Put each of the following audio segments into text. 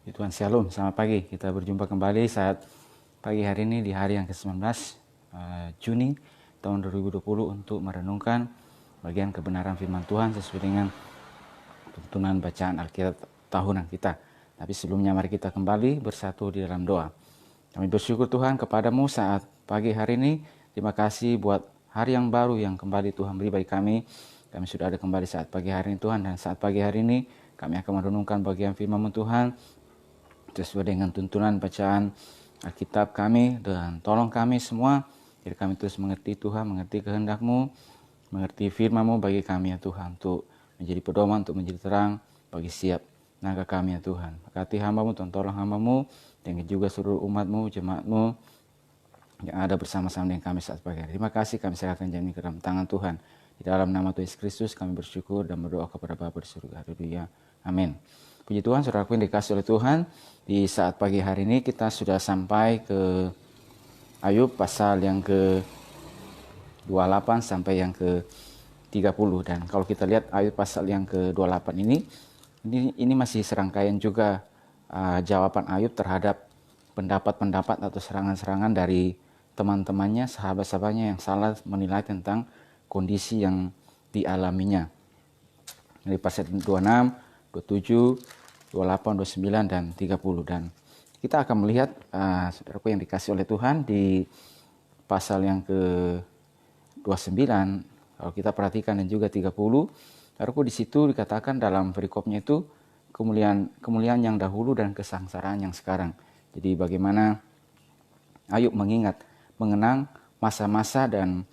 Tuhan Shalom, selamat pagi. Kita berjumpa kembali saat pagi hari ini di hari yang ke-19 Juni tahun 2020 untuk merenungkan bagian kebenaran firman Tuhan sesuai dengan tuntunan bacaan Alkitab tahunan kita. Tapi sebelumnya mari kita kembali bersatu di dalam doa. Kami bersyukur Tuhan kepadamu saat pagi hari ini. Terima kasih buat hari yang baru yang kembali Tuhan beri bagi kami. Kami sudah ada kembali saat pagi hari ini Tuhan, dan saat pagi hari ini kami akan merenungkan bagian firman-Mu Tuhan sesuai dengan tuntunan bacaan Alkitab kami, dan tolong kami semua jadi kami terus mengerti Tuhan, mengerti kehendak-Mu, mengerti firman-Mu bagi kami ya Tuhan, untuk menjadi pedoman, untuk menjadi terang bagi siap langkah kami ya Tuhan. Berkati hamba-Mu, Tuhan tolong hamba-Mu, dan juga seluruh umat-Mu, jemaat-Mu yang ada bersama-sama dengan kami saat pagi hari. Terima kasih, kami serahkan jami ke dalam tangan Tuhan. Di dalam nama Tuhan Yesus Kristus kami bersyukur dan berdoa kepada Bapa di surga. Haleluya. Amin. Puji Tuhan, saudaraku yang dikasih oleh Tuhan, di saat pagi hari ini kita sudah sampai ke Ayub pasal yang ke-28 sampai yang ke-30. Dan kalau kita lihat Ayub pasal yang ke-28 ini masih serangkaian juga jawaban Ayub terhadap pendapat-pendapat atau serangan-serangan dari teman-temannya, sahabat-sahabatnya yang salah menilai tentang kondisi yang dialaminya. Dari pasal 26, 27, 28, 29, dan 30. Dan kita akan melihat saudaraku yang dikasih oleh Tuhan di pasal yang ke-29, kalau kita perhatikan, dan juga 30, saudaraku di situ dikatakan dalam perikopnya itu kemuliaan yang dahulu dan kesengsaraan yang sekarang. Jadi bagaimana Ayub mengenang masa-masa dan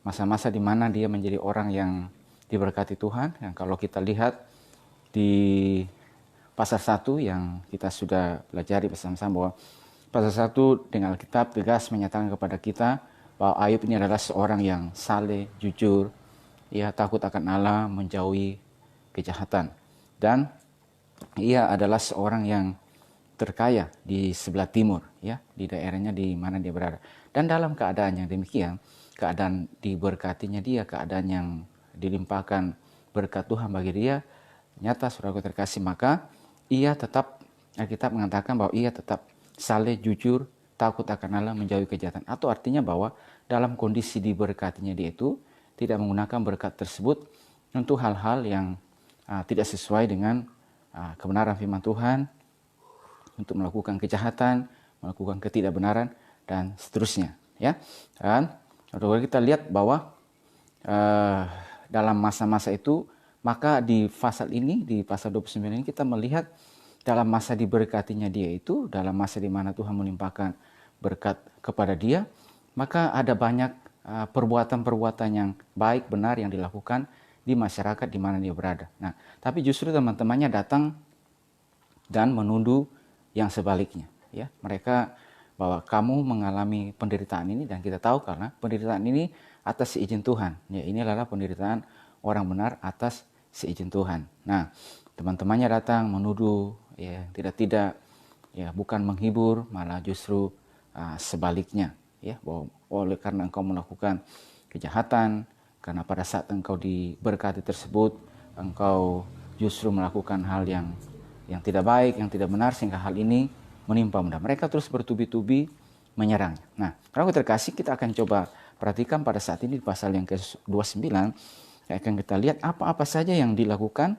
masa-masa di mana dia menjadi orang yang diberkati Tuhan. Yang kalau kita lihat di pasal 1 yang kita sudah pelajari bersama-sama, bahwa pasal 1 dengan Alkitab tegas menyatakan kepada kita bahwa Ayub ini adalah seorang yang saleh, jujur, ia takut akan Allah, menjauhi kejahatan, dan ia adalah seorang yang terkaya di sebelah timur, ya, di daerahnya di mana dia berada. Dan dalam keadaan yang demikian, keadaan diberkatinya dia, keadaan yang dilimpahkan berkat Tuhan bagi dia, nyata saudaraku terkasih, maka ia tetap, Alkitab mengatakan bahwa ia tetap saleh, jujur, takut akan Allah, menjauhi kejahatan. Atau artinya bahwa dalam kondisi diberkatinya dia itu tidak menggunakan berkat tersebut untuk hal-hal yang tidak sesuai dengan kebenaran firman Tuhan, untuk melakukan kejahatan, melakukan ketidakbenaran, dan seterusnya. Ya, dan kalau kita lihat bahwa dalam masa-masa itu, maka di pasal ini, di pasal 29 ini, kita melihat dalam masa diberkatinya dia itu, dalam masa di mana Tuhan melimpahkan berkat kepada dia, maka ada banyak perbuatan-perbuatan yang baik, benar yang dilakukan di masyarakat di mana dia berada. Nah, tapi justru teman-temannya datang dan menuduh yang sebaliknya. Ya, mereka bahwa kamu mengalami penderitaan ini, dan kita tahu karena penderitaan ini atas seizin Tuhan. Ya, ini adalah penderitaan orang benar atas seizin Tuhan. Nah, teman-temannya datang menuduh, ya, tidak, ya, bukan menghibur, malah justru sebaliknya, ya, bahwa oleh karena engkau melakukan kejahatan, karena pada saat engkau diberkati tersebut, engkau justru melakukan hal yang tidak baik, yang tidak benar, sehingga hal ini menimpa mudah. Mereka terus bertubi-tubi menyerangnya. Nah, kalau terkasih, kita akan coba perhatikan pada saat ini di pasal yang ke-29, akan kita lihat apa-apa saja yang dilakukan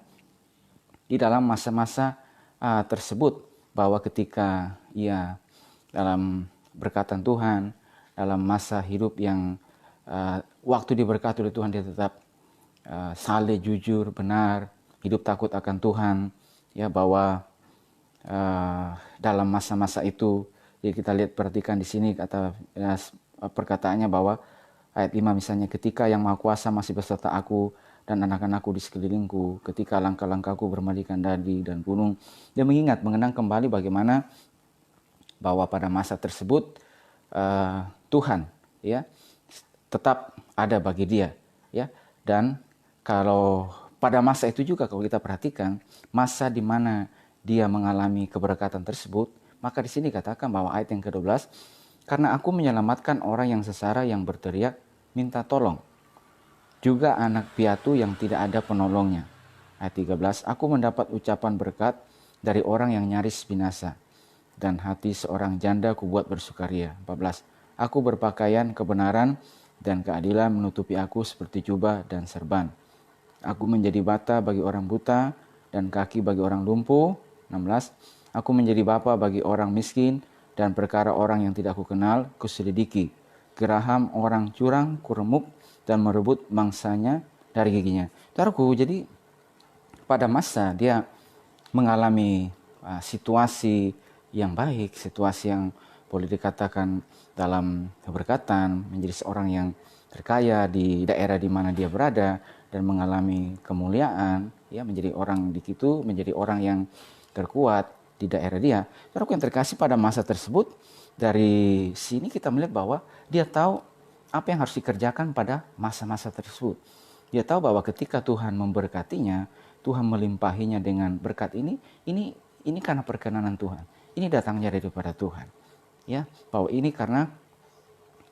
di dalam masa-masa tersebut, bahwa ketika ia dalam berkatan Tuhan, dalam masa hidup yang waktu diberkati oleh Tuhan, dia tetap saleh, jujur, benar, hidup takut akan Tuhan, ya, bahwa dalam masa-masa itu, jadi kita lihat, perhatikan di sini kata perkataannya bahwa ayat 5 misalnya, ketika Yang Maha Kuasa masih beserta aku dan anak-anakku di sekelilingku, ketika langkah-langkahku bermalikan dadi dan gunung. Dia mengenang kembali bagaimana bahwa pada masa tersebut Tuhan, ya, tetap ada bagi dia, ya. Dan kalau pada masa itu juga, kalau kita perhatikan masa di mana dia mengalami keberkatan tersebut, maka di sini katakan bahwa ayat yang ke-12, karena aku menyelamatkan orang yang sesara yang berteriak minta tolong, juga anak piatu yang tidak ada penolongnya. Ayat 13, aku mendapat ucapan berkat dari orang yang nyaris binasa, dan hati seorang janda kubuat bersukaria. 14. Aku berpakaian kebenaran dan keadilan menutupi aku seperti jubah dan serban. Aku menjadi bata bagi orang buta dan kaki bagi orang lumpuh. 16. Aku menjadi bapa bagi orang miskin dan perkara orang yang tidak kukenal kuselidiki. Geraham orang curang kuremuk dan merebut mangsanya dari giginya. Saudaraku, jadi pada masa dia mengalami situasi yang baik, situasi yang boleh dikatakan dalam keberkatan, menjadi seorang yang terkaya di daerah di mana dia berada dan mengalami kemuliaan, ya, menjadi orang di situ, menjadi orang yang terkuat di daerah dia. Saudaraku yang terkasih, pada masa tersebut, dari sini kita melihat bahwa dia tahu apa yang harus dikerjakan pada masa-masa tersebut. Dia tahu bahwa ketika Tuhan memberkatinya, Tuhan melimpahinya dengan berkat ini karena perkenanan Tuhan. Ini datangnya daripada Tuhan. Ya, bahwa ini karena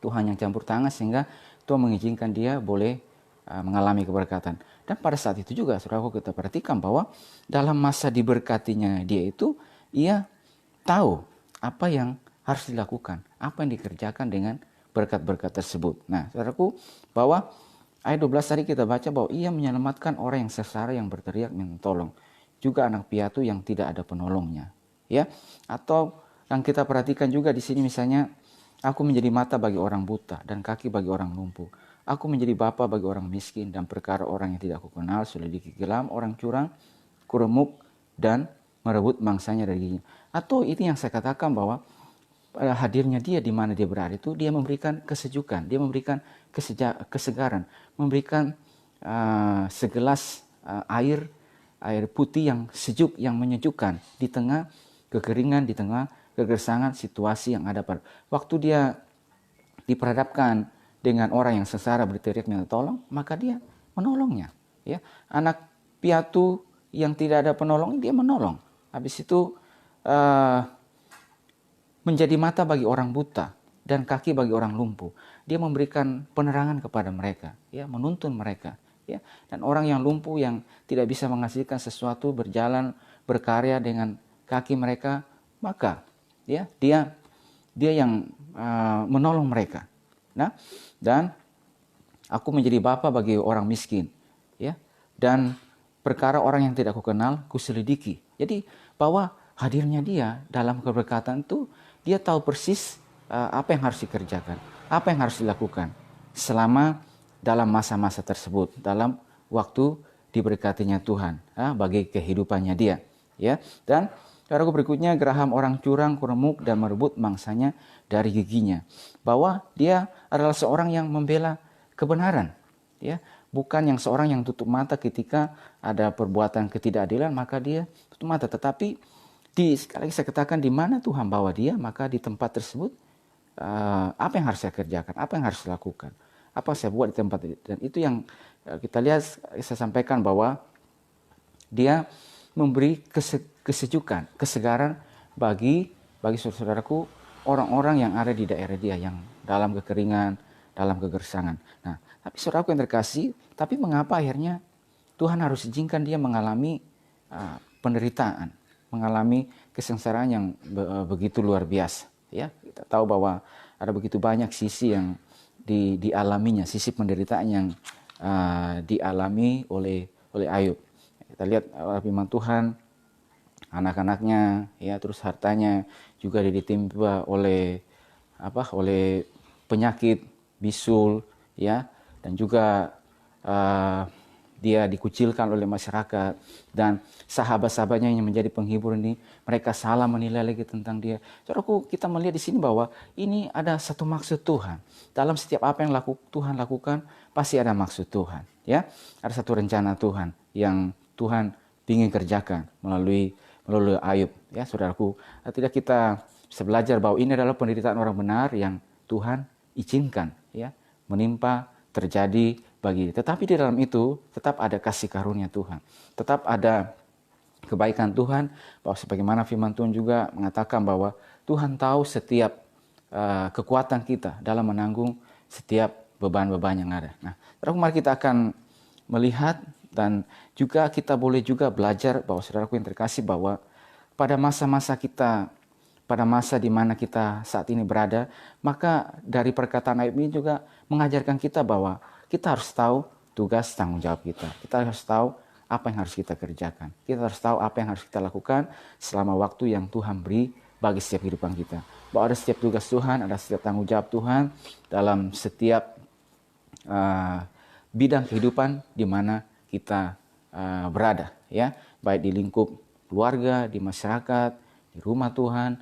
Tuhan yang campur tangan sehingga Tuhan mengizinkan dia boleh mengalami keberkatan. Dan pada saat itu juga, saudaraku, kita perhatikan bahwa dalam masa diberkatinya dia itu, ia tahu apa yang harus dilakukan, apa yang dikerjakan dengan berkat-berkat tersebut. Nah, saudaraku, bahwa ayat 12 tadi kita baca bahwa ia menyelamatkan orang yang sengsara yang berteriak minta tolong, juga anak piatu yang tidak ada penolongnya. Ya, atau yang kita perhatikan juga di sini misalnya, aku menjadi mata bagi orang buta dan kaki bagi orang lumpuh. Aku menjadi bapa bagi orang miskin dan perkara orang yang tidak kukenal selidiki gelam orang curang kuremuk dan merebut mangsanya dari giginya. Atau ini yang saya katakan bahwa pada hadirnya dia di mana dia berada itu, dia memberikan kesejukan, dia memberikan kesegaran, memberikan segelas air putih yang sejuk, yang menyejukkan di tengah kekeringan, di tengah kegersangan situasi yang ada pada waktu dia diperhadapkan dengan orang yang sengsara berteriak minta tolong, maka dia menolongnya. Ya, anak piatu yang tidak ada penolong, dia menolong. Habis itu menjadi mata bagi orang buta dan kaki bagi orang lumpuh. Dia memberikan penerangan kepada mereka, ya, menuntun mereka. Ya. Dan orang yang lumpuh yang tidak bisa menghasilkan sesuatu, berjalan, berkarya dengan kaki mereka, maka ya, dia yang menolong mereka. Nah, dan aku menjadi bapa bagi orang miskin, ya, dan perkara orang yang tidak kukenal kuselidiki. Jadi bahwa hadirnya dia dalam keberkatan itu, dia tahu persis apa yang harus dikerjakan, apa yang harus dilakukan selama dalam masa-masa tersebut, dalam waktu diberkatinya Tuhan bagi kehidupannya dia. Ya, dan saudaraku, berikutnya, geraham orang curang kuremuk dan merebut mangsanya dari giginya. Bahwa dia adalah seorang yang membela kebenaran, ya, bukan yang seorang yang tutup mata ketika ada perbuatan ketidakadilan maka dia tutup mata. Tetapi sekali lagi saya katakan, di mana Tuhan bawa dia, maka di tempat tersebut apa yang harus saya kerjakan, apa yang harus saya lakukan, apa saya buat di tempat itu. Dan itu yang kita lihat, saya sampaikan bahwa dia memberi kesejukan, kesegaran bagi saudaraku, orang-orang yang ada di daerah dia, yang dalam kekeringan, dalam kegersangan. Nah, tapi saudaraku yang terkasih, tapi mengapa akhirnya Tuhan harus izinkan dia mengalami penderitaan, mengalami kesengsaraan yang begitu luar biasa? Ya, kita tahu bahwa ada begitu banyak sisi yang dialaminya, sisi penderitaan yang dialami oleh Ayub. Kita lihat firman Tuhan, anak-anaknya, ya, terus hartanya juga ditimpa oleh penyakit bisul, ya, dan juga dia dikucilkan oleh masyarakat, dan sahabat-sahabatnya yang menjadi penghibur ini, mereka salah menilai lagi tentang dia. Saudaraku, kita melihat di sini bahwa ini ada satu maksud Tuhan. Dalam setiap apa yang Tuhan lakukan, pasti ada maksud Tuhan. Ya, ada satu rencana Tuhan yang Tuhan ingin kerjakan melalui Ayub. Ya, saudaraku, tidak kita bisa belajar bahwa ini adalah penderitaan orang benar yang Tuhan izinkan, ya, menimpa, terjadi bagi. Tetapi di dalam itu tetap ada kasih karunia Tuhan, tetap ada kebaikan Tuhan, bahwa sebagaimana firman Tuhan juga mengatakan bahwa Tuhan tahu setiap kekuatan kita dalam menanggung setiap beban-beban yang ada. Nah, terus mari kita akan melihat, dan juga kita boleh juga belajar bahwa saudaraku yang terkasih, bahwa pada masa-masa kita, pada masa di mana kita saat ini berada, maka dari perkataan Ayub ini juga mengajarkan kita bahwa kita harus tahu tugas tanggung jawab kita. Kita harus tahu apa yang harus kita kerjakan. Kita harus tahu apa yang harus kita lakukan selama waktu yang Tuhan beri bagi setiap kehidupan kita. Bahwa ada setiap tugas Tuhan, ada setiap tanggung jawab Tuhan dalam setiap bidang kehidupan di mana kita berada, ya, baik di lingkup keluarga, di masyarakat, di rumah Tuhan,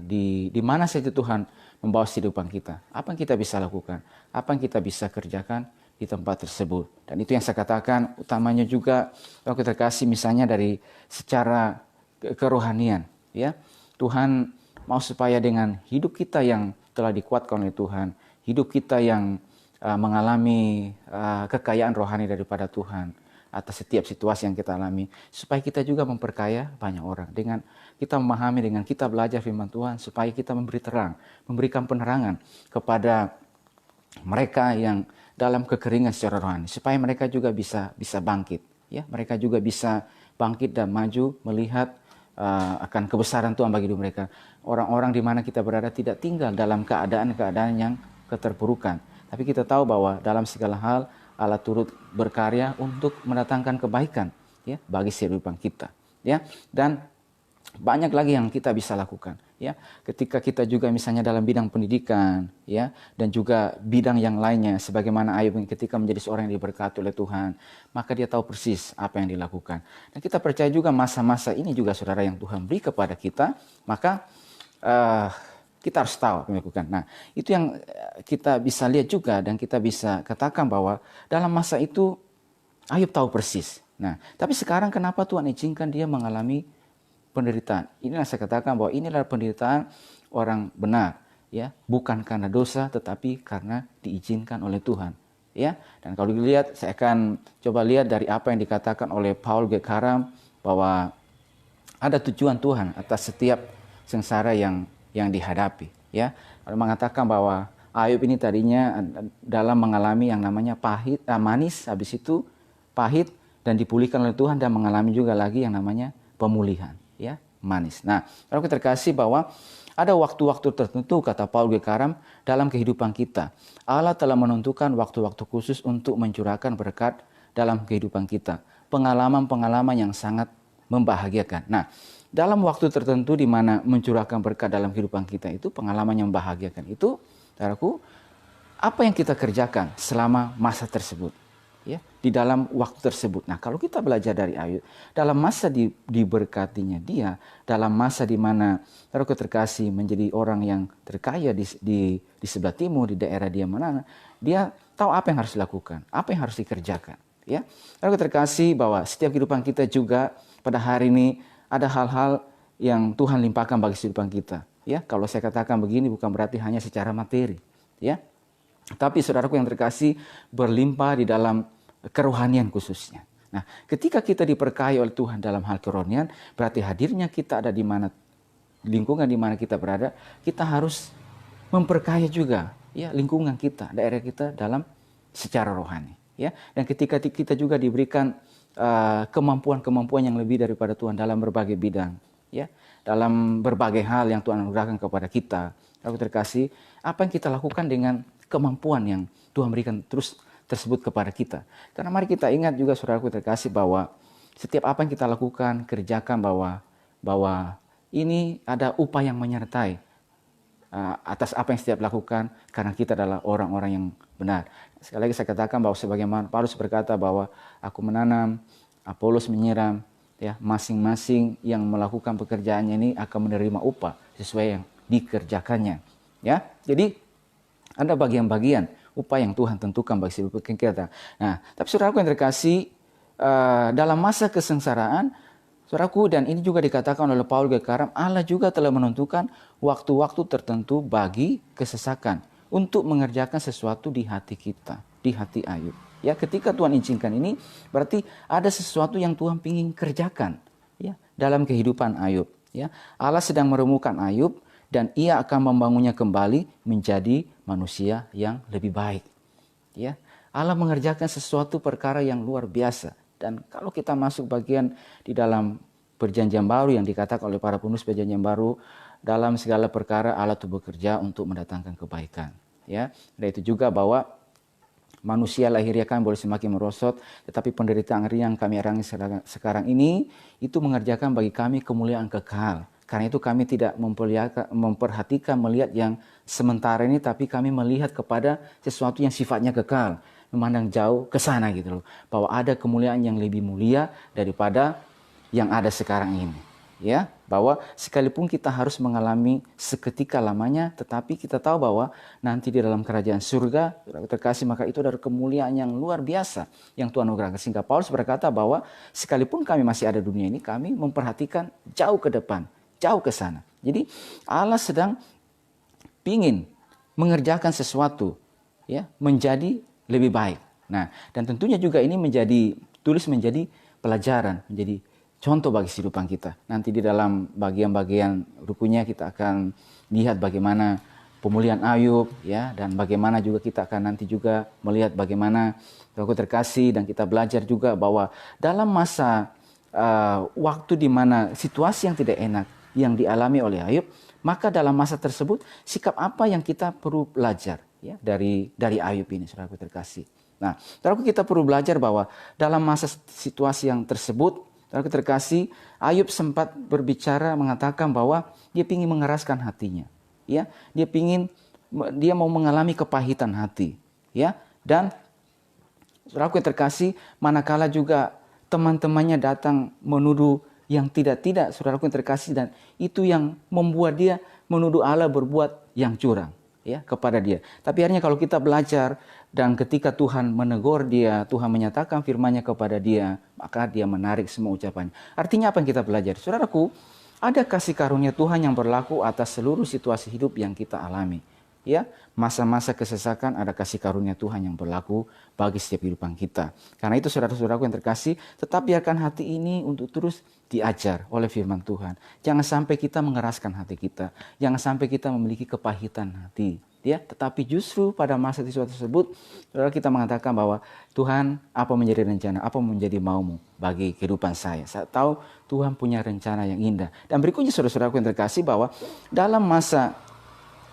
di mana saja Tuhan membawa kehidupan kita. Apa yang kita bisa lakukan? Apa yang kita bisa kerjakan di tempat tersebut? Dan itu yang saya katakan utamanya juga kalau kita kasih misalnya dari secara kerohanian, ya. Tuhan mau supaya dengan hidup kita yang telah dikuatkan oleh Tuhan, hidup kita yang mengalami kekayaan rohani daripada Tuhan atas setiap situasi yang kita alami, supaya kita juga memperkaya banyak orang dengan kita memahami, dengan kita belajar firman Tuhan, supaya kita memberi terang, memberikan penerangan kepada mereka yang dalam kekeringan secara rohani, supaya mereka juga bisa bangkit, ya, mereka juga bisa bangkit dan maju melihat akan kebesaran Tuhan bagi hidup mereka. Orang-orang di mana kita berada tidak tinggal dalam keadaan-keadaan yang keterpurukan, tapi kita tahu bahwa dalam segala hal Allah turut berkarya untuk mendatangkan kebaikan, ya, bagi kehidupan kita, ya. Dan banyak lagi yang kita bisa lakukan, ya. Ketika kita juga misalnya dalam bidang pendidikan, ya, dan juga bidang yang lainnya, sebagaimana Ayub ketika menjadi seorang yang diberkati oleh Tuhan, maka dia tahu persis apa yang dilakukan. Dan kita percaya juga masa-masa ini juga saudara yang Tuhan beri kepada kita, maka kita harus tahu apa yang dilakukan. Nah, itu yang kita bisa lihat juga dan kita bisa katakan bahwa dalam masa itu Ayub tahu persis. Nah, tapi sekarang kenapa Tuhan izinkan dia mengalami penderitaan? Inilah saya katakan bahwa inilah penderitaan orang benar, ya, bukan karena dosa tetapi karena diizinkan oleh Tuhan, ya. Dan kalau dilihat, saya akan coba lihat dari apa yang dikatakan oleh Paul G. Karam bahwa ada tujuan Tuhan atas setiap sengsara yang dihadapi, ya. Lalu mengatakan bahwa Ayub ini tadinya dalam mengalami yang namanya pahit, manis, habis itu pahit dan dipulihkan oleh Tuhan, dan mengalami juga lagi yang namanya pemulihan, ya, manis. Nah, kalau kita terkasih bahwa ada waktu-waktu tertentu, kata Paul G. Karam, dalam kehidupan kita. Allah telah menentukan waktu-waktu khusus untuk mencurahkan berkat dalam kehidupan kita. Pengalaman-pengalaman yang sangat membahagiakan. Nah, dalam waktu tertentu di mana mencurahkan berkat dalam kehidupan kita itu pengalaman yang membahagiakan itu, saudaraku, apa yang kita kerjakan selama masa tersebut, ya, di dalam waktu tersebut. Nah, kalau kita belajar dari Ayub, dalam masa diberkatinya dia, dalam masa di mana saudaraku terkasih menjadi orang yang terkaya di sebelah timur, di daerah dia mana, dia tahu apa yang harus dilakukan, apa yang harus dikerjakan, ya. Saudaraku terkasih bahwa setiap kehidupan kita juga pada hari ini ada hal-hal yang Tuhan limpahkan bagi kehidupan kita, ya. Kalau saya katakan begini bukan berarti hanya secara materi, ya. Tapi saudaraku yang terkasih, berlimpah di dalam kerohanian khususnya. Nah, ketika kita diberkahi oleh Tuhan dalam hal kerohanian, berarti hadirnya kita ada di mana, lingkungan di mana kita berada, kita harus memperkaya juga, ya, lingkungan kita, daerah kita dalam secara rohani, ya. Dan ketika kita juga diberikan kemampuan-kemampuan yang lebih daripada Tuhan dalam berbagai bidang, ya, dalam berbagai hal yang Tuhan anugerahkan kepada kita. Aku terkasih, apa yang kita lakukan dengan kemampuan yang Tuhan berikan terus tersebut kepada kita. Karena mari kita ingat juga saudaraku terkasih bahwa setiap apa yang kita lakukan, kerjakan, bahwa ini ada upah yang menyertai atas apa yang setiap lakukan, karena kita adalah orang-orang yang benar. Sekali lagi saya katakan bahwa sebagaimana Paulus berkata bahwa aku menanam, Apolos menyiram, ya, masing-masing yang melakukan pekerjaannya ini akan menerima upah sesuai yang dikerjakannya, ya. Jadi ada bagian-bagian upah yang Tuhan tentukan bagi hidup kita. Nah, tapi saudaraku yang terkasih, dalam masa kesengsaraan, saudaraku, dan ini juga dikatakan oleh Paul G. Karam, Allah juga telah menentukan waktu-waktu tertentu bagi kesesakan untuk mengerjakan sesuatu di hati kita, di hati Ayub. Ya, ketika Tuhan izinkan ini, berarti ada sesuatu yang Tuhan ingin kerjakan, ya, dalam kehidupan Ayub. Ya, Allah sedang meremukan Ayub dan Ia akan membangunnya kembali menjadi manusia yang lebih baik. Ya, Allah mengerjakan sesuatu perkara yang luar biasa. Dan kalau kita masuk bagian di dalam perjanjian baru yang dikatakan oleh para penulis perjanjian baru, dalam segala perkara Allah itu bekerja untuk mendatangkan kebaikan. Ya, dan itu juga bahwa manusia lahiriah kan boleh semakin merosot, tetapi penderitaan yang kami alami sekarang ini itu mengerjakan bagi kami kemuliaan kekal. Karena itu kami tidak memperhatikan melihat yang sementara ini, tapi kami melihat kepada sesuatu yang sifatnya kekal, memandang jauh ke sana gitu loh, bahwa ada kemuliaan yang lebih mulia daripada yang ada sekarang ini. Ya, bahwa sekalipun kita harus mengalami seketika lamanya, tetapi kita tahu bahwa nanti di dalam kerajaan surga terkasih, maka itu dari kemuliaan yang luar biasa yang Tuhan anugerahkan. Sehingga Paulus berkata bahwa sekalipun kami masih ada dunia ini, kami memperhatikan jauh ke depan, jauh ke sana. Jadi Allah sedang ingin mengerjakan sesuatu, ya, menjadi lebih baik. Nah, dan tentunya juga ini menjadi pelajaran, menjadi contoh bagi kehidupan kita. Nanti di dalam bagian-bagian rukunya kita akan lihat bagaimana pemulihan Ayub, ya, dan bagaimana juga kita akan nanti juga melihat bagaimana Aku terkasih, dan kita belajar juga bahwa dalam masa waktu di mana situasi yang tidak enak yang dialami oleh Ayub, maka dalam masa tersebut sikap apa yang kita perlu belajar, ya, dari Ayub ini, Saudaraku terkasih. Nah, Saudaraku, kita perlu belajar bahwa dalam masa situasi yang tersebut, Saudaraku terkasih, Ayub sempat berbicara mengatakan bahwa dia ingin mengeraskan hatinya, ya, dia mau mengalami kepahitan hati, ya, dan Saudaraku yang terkasih, manakala juga teman-temannya datang menuduh yang tidak, Saudaraku yang terkasih, dan itu yang membuat dia menuduh Allah berbuat yang curang, ya, kepada dia. Tapi akhirnya kalau kita belajar, dan ketika Tuhan menegur dia, Tuhan menyatakan firman-Nya kepada dia, maka dia menarik semua ucapannya. Artinya apa yang kita belajar? Saudaraku, ada kasih karunia Tuhan yang berlaku atas seluruh situasi hidup yang kita alami. Ya, masa-masa kesesakan ada kasih karunia Tuhan yang berlaku bagi setiap kehidupan kita. Karena itu saudara-saudaraku yang terkasih, tetap biarkan hati ini untuk terus diajar oleh firman Tuhan. Jangan sampai kita mengeraskan hati kita. Jangan sampai kita memiliki kepahitan hati. Ya, tetapi justru pada masa tersebut, saudara, kita mengatakan bahwa Tuhan, apa menjadi rencana, apa menjadi maumu bagi kehidupan saya. Saya tahu Tuhan punya rencana yang indah. Dan berikutnya saudara-saudaraku yang terkasih, bahwa dalam masa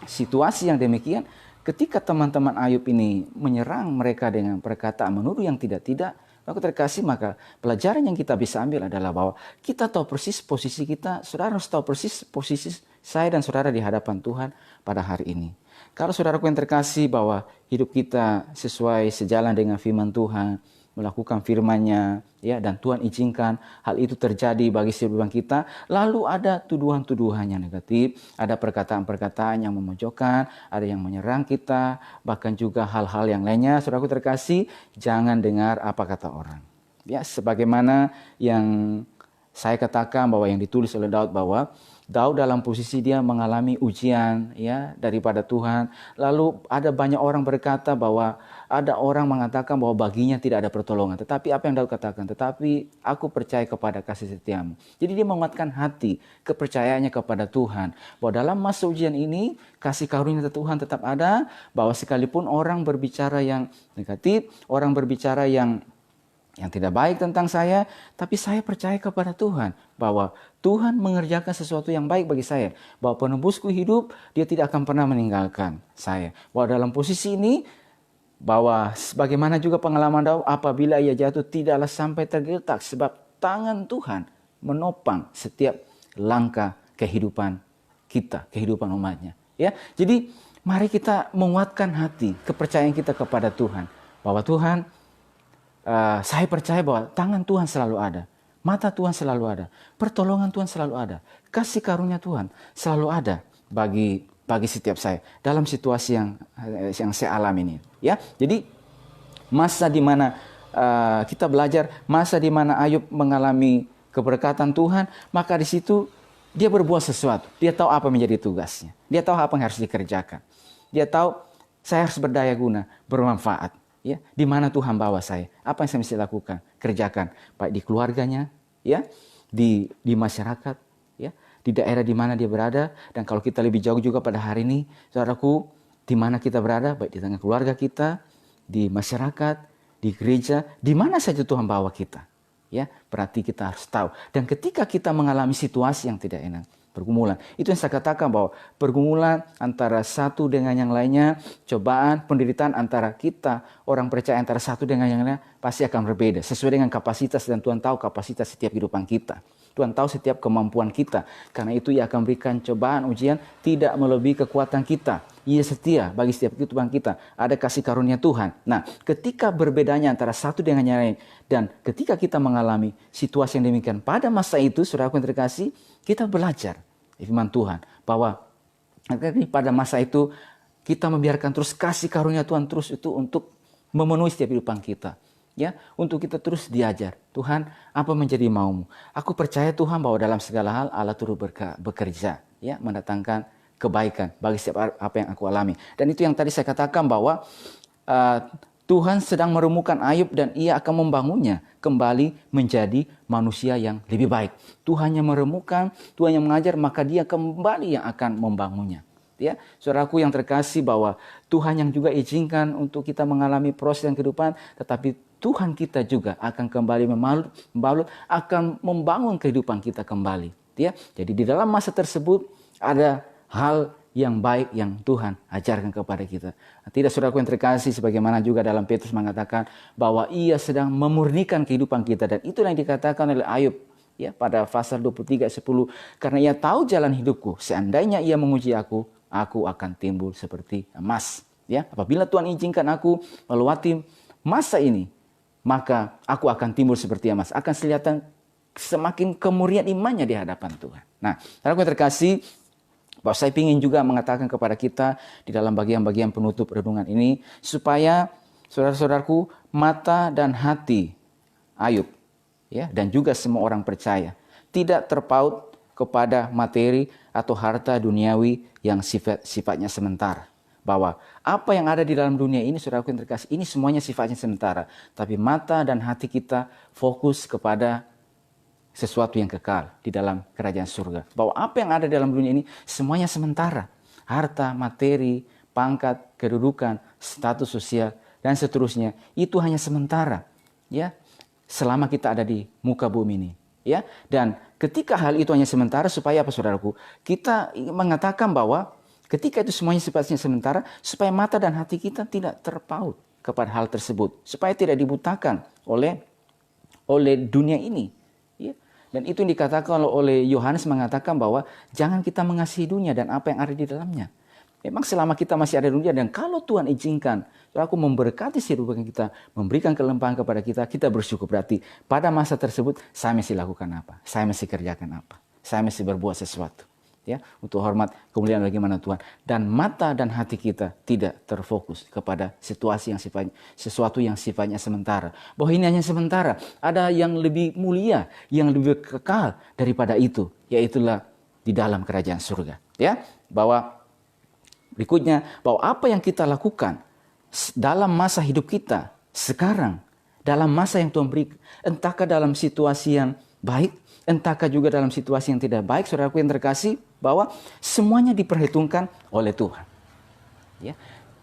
situasi yang demikian, ketika teman-teman Ayub ini menyerang mereka dengan perkataan menuduh yang tidak-tidak, aku terkasih, maka pelajaran yang kita bisa ambil adalah bahwa kita tahu persis posisi kita. Saudara harus tahu persis posisi saya dan saudara di hadapan Tuhan pada hari ini. Kalau saudaraku yang terkasih bahwa hidup kita sesuai sejalan dengan firman Tuhan, melakukan firman-Nya, ya, dan Tuhan izinkan hal itu terjadi bagi kehidupan kita, lalu ada tuduhan-tuduhan yang negatif, ada perkataan-perkataan yang memojokkan, ada yang menyerang kita, bahkan juga hal-hal yang lainnya, saudaraku terkasih, jangan dengar apa kata orang. Ya, sebagaimana yang saya katakan bahwa yang ditulis oleh Daud, bahwa Daud dalam posisi dia mengalami ujian, ya, daripada Tuhan. Lalu ada banyak orang berkata bahwa ada orang mengatakan bahwa baginya tidak ada pertolongan. Tetapi apa yang Daud katakan? Tetapi aku percaya kepada kasih setiamu. Jadi dia menguatkan hati, kepercayaannya kepada Tuhan. Bahwa dalam masa ujian ini, kasih karunia Tuhan tetap ada. Bahwa sekalipun orang berbicara yang negatif, orang berbicara yang tidak baik tentang saya, tapi saya percaya kepada Tuhan, bahwa Tuhan mengerjakan sesuatu yang baik bagi saya, bahwa penebusku hidup, dia tidak akan pernah meninggalkan saya. Bahwa dalam posisi ini, bahwa sebagaimana juga pengalaman Daud, apabila ia jatuh tidaklah sampai tergeletak, sebab tangan Tuhan menopang setiap langkah kehidupan kita, kehidupan umatnya. Ya, jadi mari kita menguatkan hati, kepercayaan kita kepada Tuhan, bahwa Tuhan, saya percaya bahwa tangan Tuhan selalu ada, mata Tuhan selalu ada, pertolongan Tuhan selalu ada, kasih karunia Tuhan selalu ada bagi setiap saya dalam situasi yang saya alami ini. Ya, jadi masa di mana kita belajar, masa di mana Ayub mengalami keberkatan Tuhan, maka di situ dia berbuat sesuatu. Dia tahu apa menjadi tugasnya. Dia tahu apa yang harus dikerjakan. Dia tahu saya harus berdaya guna, bermanfaat. Ya, di mana Tuhan bawa saya, apa yang saya mesti lakukan, kerjakan, baik di keluarganya, ya, di masyarakat, ya, di daerah di mana dia berada. Dan kalau kita lebih jauh juga pada hari ini, saudaraku, di mana kita berada, baik di tengah keluarga kita, di masyarakat, di gereja, di mana saja Tuhan bawa kita, Ya, berarti kita harus tahu. Dan ketika kita mengalami situasi yang tidak enak, pergumulan, itu yang saya katakan bahwa pergumulan antara satu dengan yang lainnya, cobaan, penderitaan antara kita, orang percaya antara satu dengan yang lainnya, pasti akan berbeda. Sesuai dengan kapasitas, dan Tuhan tahu kapasitas setiap kehidupan kita. Tuhan tahu setiap kemampuan kita. Karena itu Ia akan berikan cobaan, ujian, tidak melebihi kekuatan kita. Ia setia bagi setiap kehidupan kita. Ada kasih karunia Tuhan. Nah, ketika berbedanya antara satu dengan yang lain, dan ketika kita mengalami situasi yang demikian, pada masa itu, saudaraku yang terkasih, kita belajar firman Tuhan. Bahwa pada masa itu, kita membiarkan terus kasih karunia Tuhan terus itu untuk memenuhi setiap kehidupan kita. Ya, untuk kita terus diajar. Tuhan, apa menjadi maumu? Aku percaya Tuhan bahwa dalam segala hal Allah turut bekerja, ya, mendatangkan kebaikan bagi setiap apa yang aku alami. Dan itu yang tadi saya katakan bahwa Tuhan sedang merumukan Ayub dan Ia akan membangunnya kembali menjadi manusia yang lebih baik. Tuhan yang meremukan, Tuhan yang mengajar, maka Dia kembali yang akan membangunnya. Ya, saudaraku yang terkasih, bahwa Tuhan yang juga izinkan untuk kita mengalami proses yang kehidupan, tetapi Tuhan kita juga akan kembali membalut, akan membangun kehidupan kita kembali. Ya, jadi di dalam masa tersebut ada hal yang baik yang Tuhan ajarkan kepada kita. Tidak, saudaraku yang terkasih, sebagaimana juga dalam Petrus mengatakan bahwa Ia sedang memurnikan kehidupan kita, dan itulah yang dikatakan oleh Ayub. Ya, pada pasal 23 ayat 10, karena Ia tahu jalan hidupku, seandainya Ia menguji aku akan timbul seperti emas. Ya, apabila Tuhan izinkan aku melewati masa ini, maka aku akan timbul seperti emas. Akan kelihatan semakin kemurnian imannya di hadapan Tuhan. Nah, saudaraku yang terkasih, bahwa saya ingin juga mengatakan kepada kita di dalam bagian-bagian penutup renungan ini, supaya saudara-saudaraku, mata dan hati Ayub, ya, dan juga semua orang percaya tidak terpaut kepada materi atau harta duniawi yang sifatnya sementara. Bahwa apa yang ada di dalam dunia ini, saudaraku yang terkasih, ini semuanya sifatnya sementara. Tapi mata dan hati kita fokus kepada sesuatu yang kekal di dalam kerajaan surga. Bahwa apa yang ada di dalam dunia ini semuanya sementara. Harta, materi, pangkat, kedudukan, status sosial, dan seterusnya. Itu hanya sementara. Ya, selama kita ada di muka bumi ini. Ya, dan ketika hal itu hanya sementara, supaya apa, saudaraku? Kita mengatakan bahwa ketika itu semuanya sifatnya sementara, supaya mata dan hati kita tidak terpaut kepada hal tersebut, supaya tidak dibutakan oleh dunia ini. Ya. Dan itu yang dikatakan oleh Yohanes, mengatakan bahwa jangan kita mengasihi dunia dan apa yang ada di dalamnya. Memang selama kita masih ada di dunia, dan kalau Tuhan izinkan, aku memberkati kehidupan kita, memberikan kelimpahan kepada kita, kita bersyukur. Berarti pada masa tersebut saya mesti lakukan apa? Saya mesti kerjakan apa? Saya mesti berbuat sesuatu. Ya, untuk hormat kemuliaan bagaimana Tuhan, dan mata dan hati kita tidak terfokus kepada sesuatu yang sifatnya sementara. Bahwa ini hanya sementara, ada yang lebih mulia, yang lebih kekal daripada itu, yaitulah di dalam kerajaan surga. Ya, bahwa berikutnya, bahwa apa yang kita lakukan dalam masa hidup kita sekarang, dalam masa yang Tuhan beri, entahkah dalam situasi yang baik, entahkah juga dalam situasi yang tidak baik, saudaraku yang terkasih, bahwa semuanya diperhitungkan oleh Tuhan. Ya,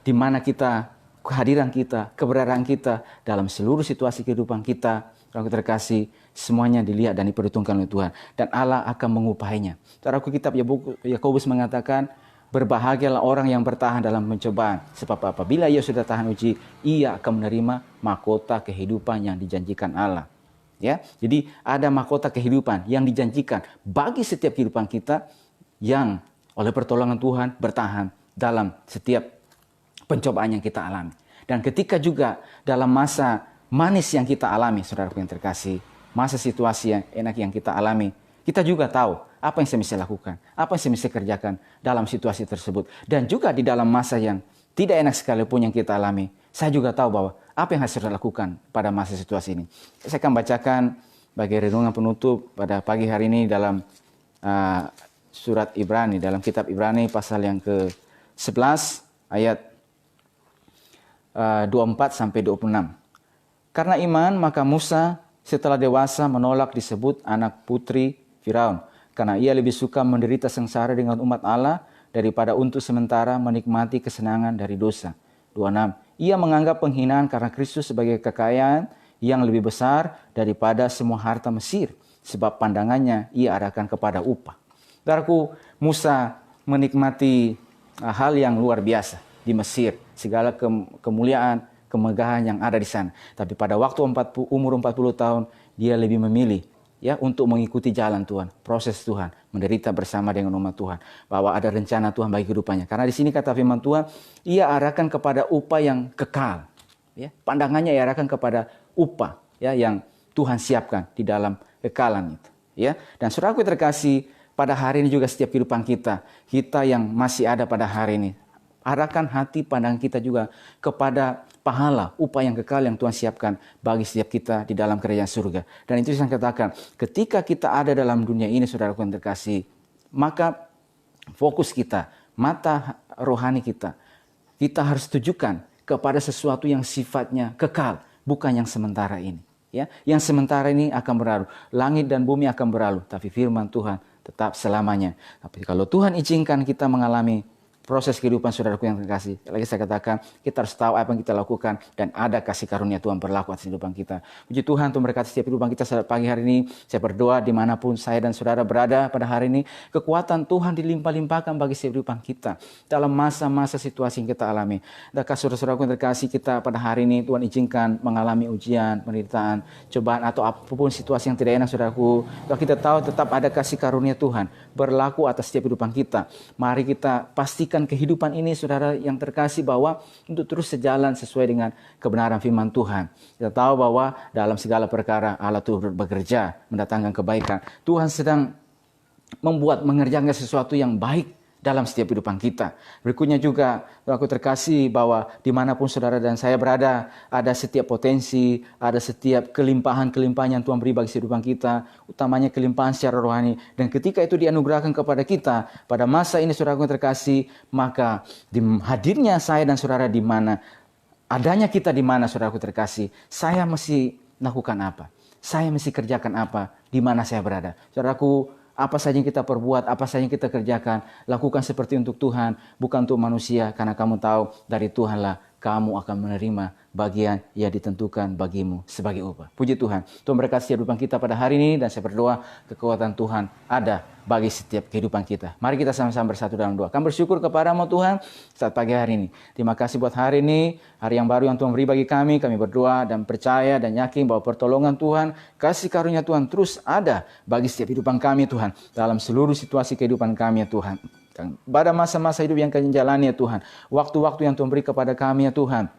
di mana kita, kehadiran kita, keberadaan kita dalam seluruh situasi kehidupan kita, saudaraku terkasih, semuanya dilihat dan diperhitungkan oleh Tuhan, dan Allah akan mengupahinya. Saudaraku, kitab Yakobus mengatakan, berbahagialah orang yang bertahan dalam pencobaan, sebab apabila ia sudah tahan uji, ia akan menerima mahkota kehidupan yang dijanjikan Allah. Ya, jadi ada mahkota kehidupan yang dijanjikan bagi setiap kehidupan kita yang oleh pertolongan Tuhan bertahan dalam setiap pencobaan yang kita alami. Dan ketika juga dalam masa manis yang kita alami, saudaraku yang terkasih, masa situasi yang enak yang kita alami, kita juga tahu apa yang saya mesti lakukan, apa yang saya mesti kerjakan dalam situasi tersebut. Dan juga di dalam masa yang tidak enak sekalipun yang kita alami, saya juga tahu bahwa apa yang harus saya lakukan pada masa situasi ini. Saya akan bacakan bagi renungan penutup pada pagi hari ini dalam surat Ibrani, dalam kitab Ibrani pasal yang ke-11 ayat 24 sampai 26. Karena iman maka Musa setelah dewasa menolak disebut anak putri Firaun, karena ia lebih suka menderita sengsara dengan umat Allah daripada untuk sementara menikmati kesenangan dari dosa. 26. Ia menganggap penghinaan karena Kristus sebagai kekayaan yang lebih besar daripada semua harta Mesir, sebab pandangannya ia arahkan kepada upah. Saudaraku, Musa menikmati hal yang luar biasa di Mesir, segala kemuliaan, kemegahan yang ada di sana. Tapi pada waktu umur 40 tahun, dia lebih memilih untuk mengikuti jalan Tuhan, proses Tuhan, menderita bersama dengan umat Tuhan, bahwa ada rencana Tuhan bagi kehidupannya. Karena di sini kata firman Tuhan, ia arahkan kepada upah yang kekal. Pandangannya ia arahkan kepada upah yang Tuhan siapkan di dalam kekalan itu. Dan saudaraku terkasih, pada hari ini juga setiap kehidupan kita yang masih ada pada hari ini, arahkan hati pandangan kita juga kepada pahala, upah yang kekal yang Tuhan siapkan bagi setiap kita di dalam kerajaan surga. Dan itu saya katakan, ketika kita ada dalam dunia ini, saudaraku yang terkasih, maka fokus kita, mata rohani kita harus tujukan kepada sesuatu yang sifatnya kekal, bukan yang sementara ini. Yang sementara ini akan berlalu, langit dan bumi akan berlalu, tapi firman Tuhan tetap selamanya. Tapi kalau Tuhan izinkan kita mengalami proses kehidupan saudaraku yang terkasih, lagi saya katakan, kita harus tahu apa yang kita lakukan dan ada kasih karunia Tuhan berlaku atas kehidupan kita. Puji Tuhan, Tuhan berkati setiap kehidupan kita pagi hari ini. Saya berdoa dimanapun saya dan saudara berada pada hari ini, kekuatan Tuhan dilimpah-limpahkan bagi setiap kehidupan kita dalam masa-masa situasi yang kita alami. Adakah saudara-saudaraku yang terkasih, kita pada hari ini Tuhan izinkan mengalami ujian, penderitaan, cobaan atau apapun situasi yang tidak enak, saudaraku, kalau kita tahu tetap ada kasih karunia Tuhan berlaku atas setiap kehidupan kita. Mari kita pastikan kehidupan ini, saudara yang terkasih, bahwa untuk terus sejalan sesuai dengan kebenaran firman Tuhan. Kita tahu bahwa dalam segala perkara Allah turut bekerja mendatangkan kebaikan. Tuhan sedang mengerjakan sesuatu yang baik dalam setiap kehidupan kita. Berikutnya juga, aku terkasih, bahwa dimanapun saudara dan saya berada, ada setiap potensi, ada setiap kelimpahan-kelimpahan yang Tuhan beri bagi kehidupan kita, utamanya kelimpahan secara rohani. Dan ketika itu dianugerahkan kepada kita, pada masa ini saudara yang terkasih, maka hadirnya saya dan saudara di mana, adanya kita di mana saudaraku terkasih, saya mesti lakukan apa? Saya mesti kerjakan apa? Di mana saya berada? Saudaraku, apa saja yang kita perbuat, apa saja yang kita kerjakan, lakukan seperti untuk Tuhan, bukan untuk manusia. Karena kamu tahu dari Tuhanlah kamu akan menerima bagian yang ditentukan bagimu sebagai upah. Puji Tuhan. Tuhan berkati kehidupan kita pada hari ini, dan saya berdoa kekuatan Tuhan ada bagi setiap kehidupan kita. Mari kita sama-sama bersatu dalam doa. Kami bersyukur kepadamu Tuhan saat pagi hari ini. Terima kasih buat hari ini, hari yang baru yang Tuhan beri bagi kami. Kami berdoa dan percaya dan yakin bahwa pertolongan Tuhan, kasih karunia Tuhan terus ada bagi setiap kehidupan kami Tuhan, dalam seluruh situasi kehidupan kami ya Tuhan. Dan pada masa-masa hidup yang kami jalani ya Tuhan, waktu-waktu yang Tuhan beri kepada kami ya Tuhan,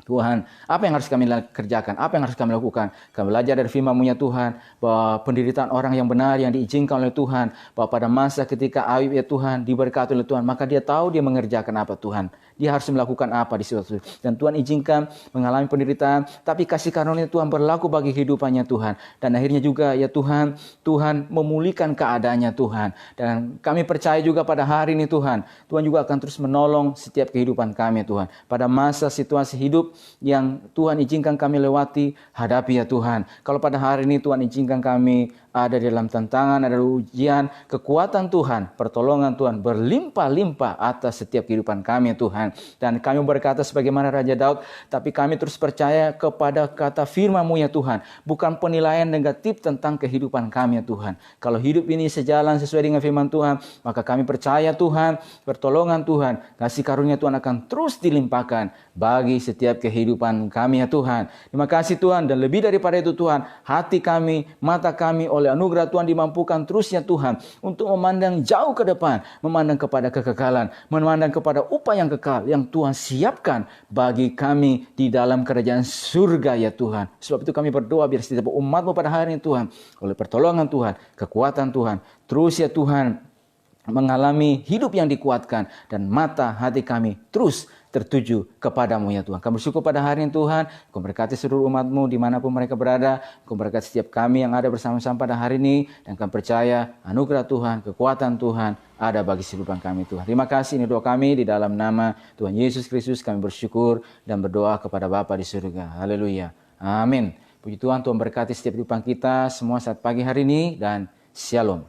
Tuhan, apa yang harus kami kerjakan? Apa yang harus kami lakukan? Kami belajar dari firman-Mu ya Tuhan, bahwa penderitaan orang yang benar yang diizinkan oleh Tuhan, bahwa pada masa ketika Ayub ya Tuhan diberkati oleh Tuhan, maka dia tahu dia mengerjakan apa Tuhan. Dia harus melakukan apa di situ. Dan Tuhan izinkan mengalami penderitaan, tapi kasih karunia Tuhan berlaku bagi kehidupannya Tuhan. Dan akhirnya juga ya Tuhan, Tuhan memulihkan keadaannya Tuhan. Dan kami percaya juga pada hari ini Tuhan, Tuhan juga akan terus menolong setiap kehidupan kami Tuhan. Pada masa situasi hidup yang Tuhan izinkan kami lewati, hadapi ya Tuhan. Kalau pada hari ini Tuhan izinkan kami ada dalam tantangan, ada ujian, kekuatan Tuhan, pertolongan Tuhan berlimpah-limpah atas setiap kehidupan kami Tuhan. Dan kami berkata sebagaimana Raja Daud, tapi kami terus percaya kepada kata firman-Mu ya Tuhan, bukan penilaian negatif tentang kehidupan kami ya Tuhan. Kalau hidup ini sejalan sesuai dengan firman Tuhan, maka kami percaya Tuhan, pertolongan Tuhan, kasih karunia Tuhan akan terus dilimpahkan bagi setiap kehidupan kami ya Tuhan. Terima kasih Tuhan, dan lebih daripada itu Tuhan, hati kami, mata kami oleh anugerah Tuhan dimampukan terusnya Tuhan untuk memandang jauh ke depan, memandang kepada kekekalan, memandang kepada upah yang kekal yang Tuhan siapkan bagi kami di dalam kerajaan surga ya Tuhan. Sebab itu kami berdoa biar setiap umat-Mu pada hari ini Tuhan, oleh pertolongan Tuhan, kekuatan Tuhan, terus ya Tuhan mengalami hidup yang dikuatkan, dan mata hati kami terus tertuju kepadamu ya Tuhan. Kami bersyukur pada hari ini Tuhan, Kau berkati seluruh umat-Mu dimanapun mereka berada, Kau berkati setiap kami yang ada bersama-sama pada hari ini, dan kami percaya anugerah Tuhan, kekuatan Tuhan ada bagi kehidupan kami Tuhan. Terima kasih, ini doa kami di dalam nama Tuhan Yesus Kristus kami bersyukur dan berdoa kepada Bapa di surga. Haleluya. Amin. Puji Tuhan, Tuhan berkati setiap kehidupan kita semua saat pagi hari ini, dan Shalom.